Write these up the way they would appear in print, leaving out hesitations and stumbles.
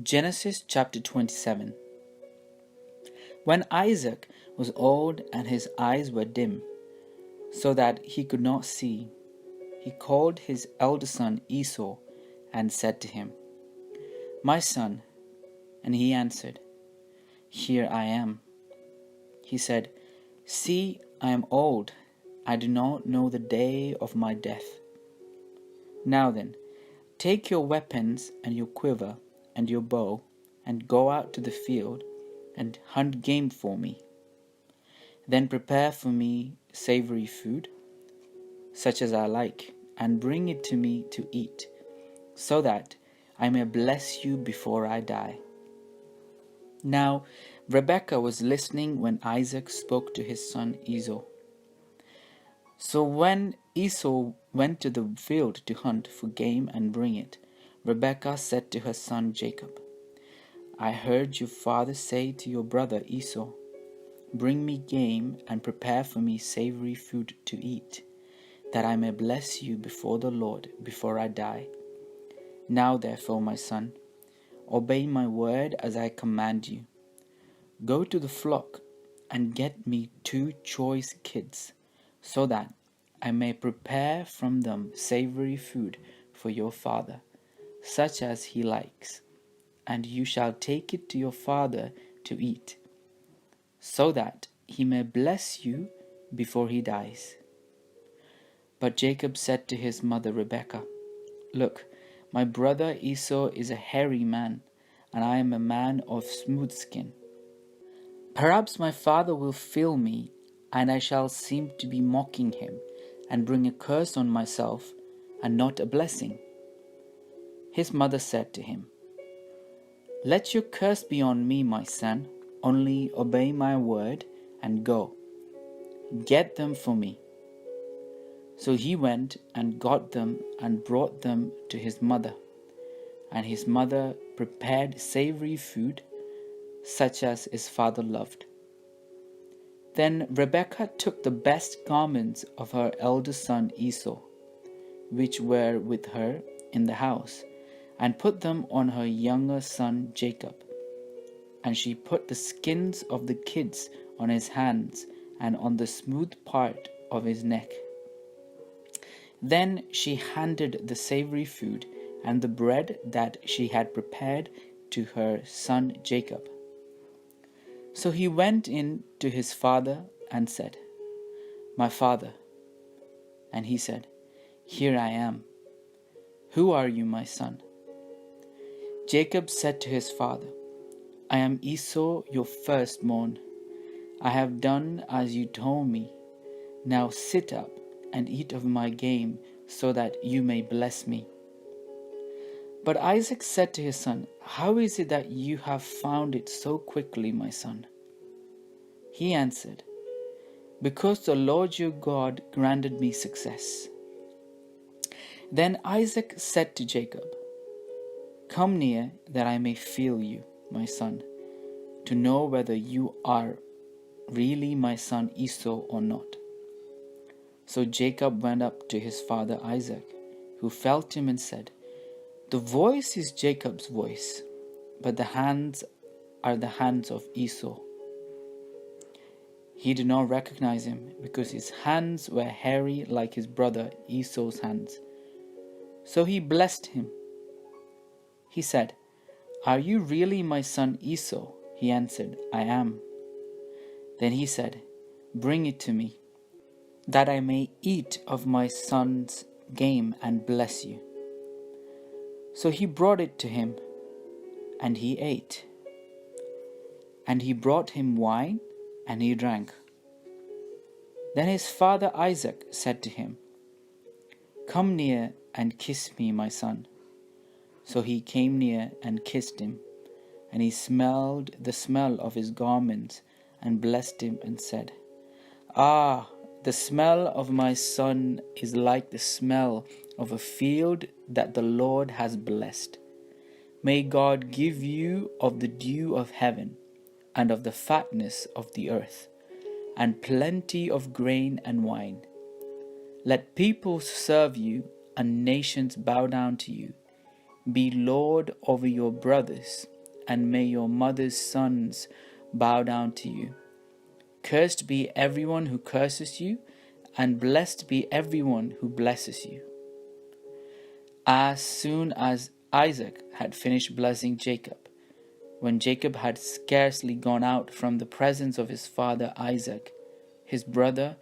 Genesis chapter 27. When Isaac was old and his eyes were dim, so that he could not see, he called his elder son Esau and said to him, "My son." And he answered, "Here I am." He said, "See, I am old. I do not know the day of my death. Now then, take your weapons and your quiver and your bow, and go out to the field and hunt game for me. Then prepare for me savory food, such as I like, and bring it to me to eat, so that I may bless you before I die." Now Rebekah was listening when Isaac spoke to his son Esau. So when Esau went to the field to hunt for game and bring it, Rebekah said to her son Jacob, "I heard your father say to your brother Esau, 'Bring me game and prepare for me savory food to eat, that I may bless you before the Lord before I die.' Now therefore, my son, obey my word as I command you. Go to the flock and get me 2 choice kids, so that I may prepare from them savory food for your father, such as he likes, and you shall take it to your father to eat, so that he may bless you before he dies." But Jacob said to his mother Rebekah, "Look, my brother Esau is a hairy man, and I am a man of smooth skin. Perhaps my father will feel me, and I shall seem to be mocking him, and bring a curse on myself, and not a blessing." His mother said to him, "Let your curse be on me, my son. Only obey my word and go. Get them for me." So he went and got them and brought them to his mother. And his mother prepared savory food, such as his father loved. Then Rebekah took the best garments of her elder son Esau, which were with her in the house, and put them on her younger son Jacob. And she put the skins of the kids on his hands and on the smooth part of his neck. Then she handed the savory food and the bread that she had prepared to her son Jacob. So he went in to his father and said, "My father." And he said, "Here I am. Who are you, my son?" Jacob said to his father, "I am Esau, your firstborn. I have done as you told me. Now sit up and eat of my game, so that you may bless me." But Isaac said to his son, "How is it that you have found it so quickly, my son?" He answered, "Because the Lord your God granted me success." Then Isaac said to Jacob, "Come near, that I may feel you, my son, to know whether you are really my son Esau or not." So Jacob went up to his father Isaac, who felt him and said, "The voice is Jacob's voice, but the hands are the hands of Esau." He did not recognize him, because his hands were hairy like his brother Esau's hands. So he blessed him. He said, "Are you really my son Esau?" He answered, "I am." Then he said, "Bring it to me, that I may eat of my son's game and bless you." So he brought it to him, and he ate. And he brought him wine, and he drank. Then his father Isaac said to him, "Come near and kiss me, my son." So he came near and kissed him, and he smelled the smell of his garments, and blessed him and said, "Ah, the smell of my son is like the smell of a field that the Lord has blessed. May God give you of the dew of heaven, and of the fatness of the earth, and plenty of grain and wine. Let peoples serve you, and nations bow down to you. be lord over your brothers, and may your mother's sons bow down to you. Cursed be everyone who curses you, and blessed be everyone who blesses you." As soon as Isaac had finished blessing Jacob, when Jacob had scarcely gone out from the presence of his father Isaac, his brother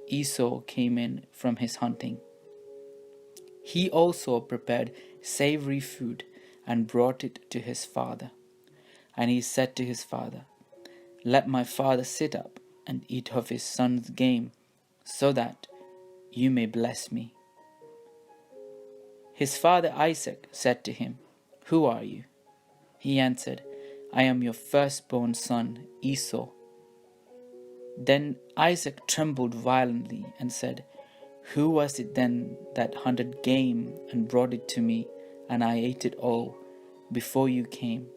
Esau came in from his hunting. He also prepared savory food and brought it to his father. And he said to his father, "Let my father sit up and eat of his son's game, so that you may bless me." His father Isaac said to him, "Who are you?" He answered, "I am your firstborn son, Esau." Then Isaac trembled violently and said, "Who was it then that hunted game and brought it to me, and I ate it all before you came,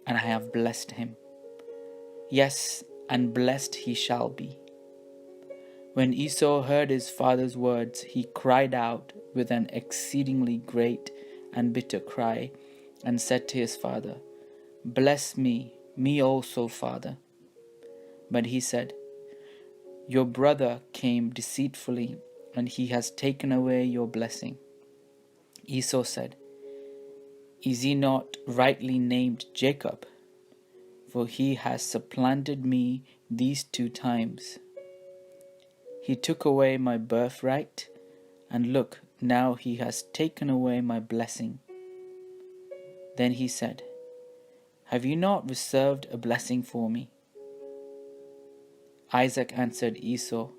and I have blessed him? Yes, and blessed he shall be." When Esau heard his father's words, he cried out with an exceedingly great and bitter cry, and said to his father, "Bless me, me also, father." But he said, "Your brother came deceitfully, and he has taken away your blessing." Esau said, "Is he not rightly named Jacob? For he has supplanted me these 2 times. He took away my birthright, and look, now he has taken away my blessing." Then he said, "Have you not reserved a blessing for me?" Isaac answered Esau,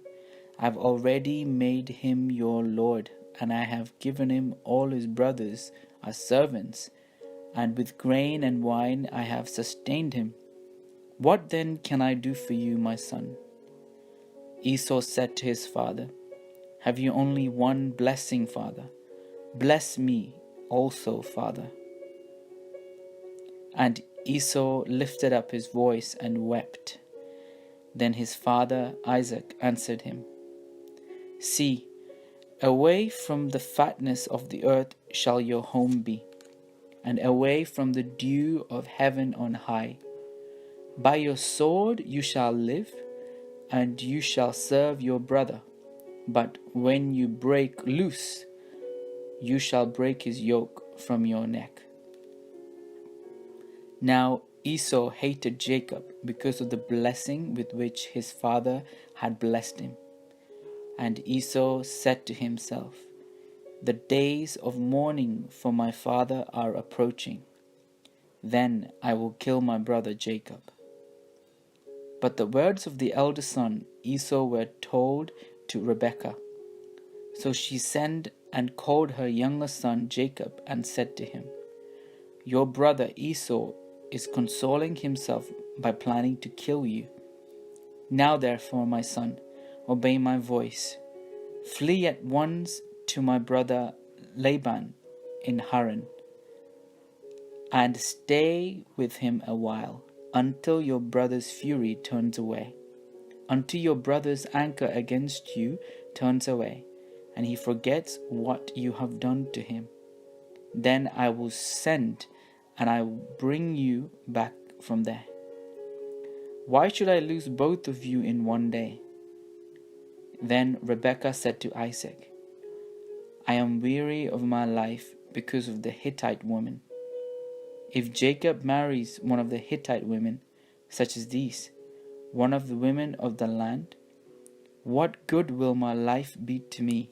"I have already made him your lord, and I have given him all his brothers as servants, and with grain and wine I have sustained him. What then can I do for you, my son?" Esau said to his father, "Have you only one blessing, father? Bless me also, father." And Esau lifted up his voice and wept. Then his father Isaac answered him, "See, away from the fatness of the earth shall your home be, and away from the dew of heaven on high. By your sword you shall live, and you shall serve your brother. But when you break loose, you shall break his yoke from your neck." Now Esau hated Jacob because of the blessing with which his father had blessed him. And Esau said to himself, "The days of mourning for my father are approaching. Then I will kill my brother Jacob." But the words of the elder son Esau were told to Rebekah. So she sent and called her younger son Jacob and said to him, "Your brother Esau is consoling himself by planning to kill you. Now therefore, my son, obey my voice. Flee at once to my brother Laban in Haran, and stay with him a while, until your brother's fury turns away, until your brother's anger against you turns away, and he forgets what you have done to him. Then I will send, and I will bring you back from there. Why should I lose both of you in one day?" Then Rebekah said to Isaac, "I am weary of my life because of the Hittite woman. If Jacob marries one of the Hittite women, such as these, one of the women of the land, what good will my life be to me?